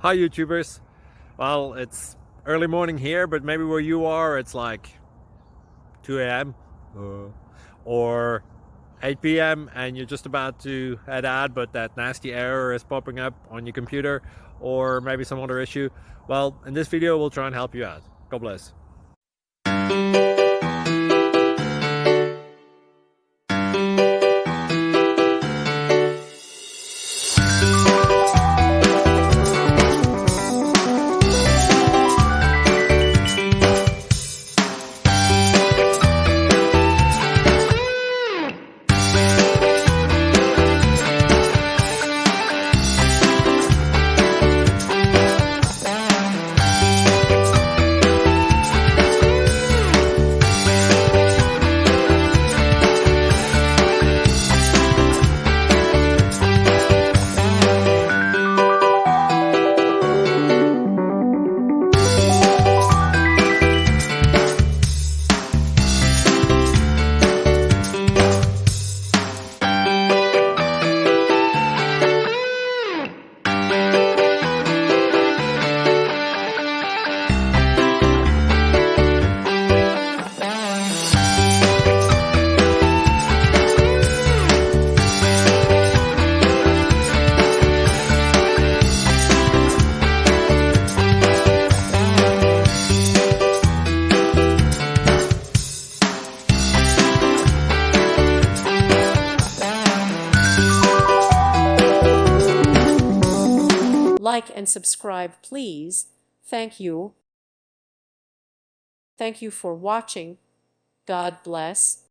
Hi YouTubers. Well, it's early morning here, but maybe where you are it's like 2 a.m. or 8 p.m. and you're just about to head out, but that nasty error is popping up on your computer, or maybe some other issue. Well, in this video we'll try and help you out. God bless. Like and subscribe, please. Thank you. Thank you for watching. God bless.